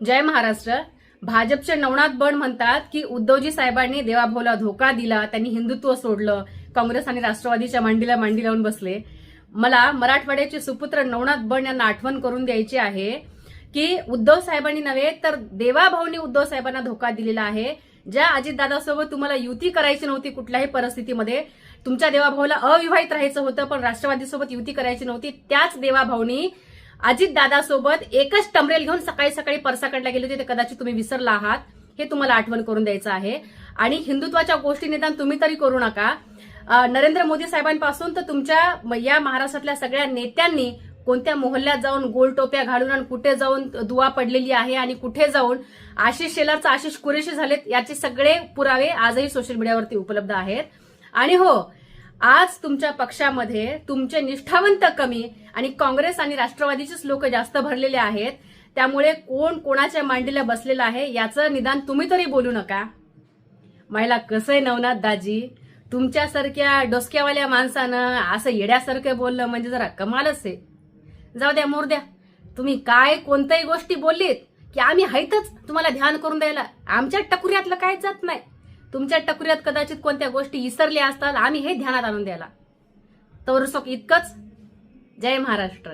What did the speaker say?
जय महाराष्ट्र. भाजपचे नवनाथ बन म्हणतात की उद्धवजी साहेबांनी देवाभाऊला धोका दिला, त्यांनी हिंदुत्व सोडलं, काँग्रेस आणि राष्ट्रवादीच्या मांडीला मांडी लावून बसले. मला मराठवाड्याचे सुपुत्र नवनाथ बन यांना आठवण करून द्यायची आहे की उद्धव साहेबांनी नव्हे तर देवाभाऊंनी उद्धव साहेबांना धोका दिलेला आहे. ज्या अजितदादासोबत तुम्हाला युती करायची नव्हती, कुठल्याही परिस्थितीमध्ये तुमच्या देवाभाऊला अविवाहित राहायचं होतं पण राष्ट्रवादीसोबत युती करायची नव्हती, त्याच देवाभाऊनी अजितदादासोबत एकच टमरेल घेऊन सकाळी सकाळी परसाकडला गेले होते. ते कदाचित तुम्ही विसरला आहात, हे तुम्हाला आठवण करून द्यायचं आहे. आणि हिंदुत्वाच्या गोष्टी निदान तुम्ही तरी करू नका. नरेंद्र मोदी साहेबांपासून तर तुमच्या या महाराष्ट्रातल्या सगळ्या नेत्यांनी कोणत्या मोहल्ल्यात जाऊन गोल टोप्या घालून आणि कुठे जाऊन दुवा पडलेली आहे आणि कुठे जाऊन आशिष शेलारचा आशिष कुरेशी झालेत, याचे सगळे पुरावे आजही सोशल मीडियावरती उपलब्ध आहेत. आणि हो, आज तुमच्या पक्षामध्ये तुमचे निष्ठावंत कमी आणि काँग्रेस आणि राष्ट्रवादीचेच लोक जास्त भरलेले आहेत. त्यामुळे कोण कोणाच्या मांडीला बसलेलं आहे याचं निदान तुम्ही तरी बोलू नका. मला कसं आहे नवनाथ दाजी, तुमच्यासारख्या डोसक्यावाल्या माणसानं असं येड्यासारखं बोललं म्हणजे जरा कमालच आहे. जाऊ द्या, मोर द्या. तुम्ही काय कोणत्याही गोष्टी बोललीत की आम्ही हायतच तुम्हाला ध्यान करून द्यायला. आमच्या टकुऱ्यातलं काय जात नाही. तुमच्या टकुऱ्यात कदाचित कोणत्या गोष्टी विसरल्या असतात, आम्ही हे ध्यानात आणून द्यायला. तर इतकंच. जय महाराष्ट्र.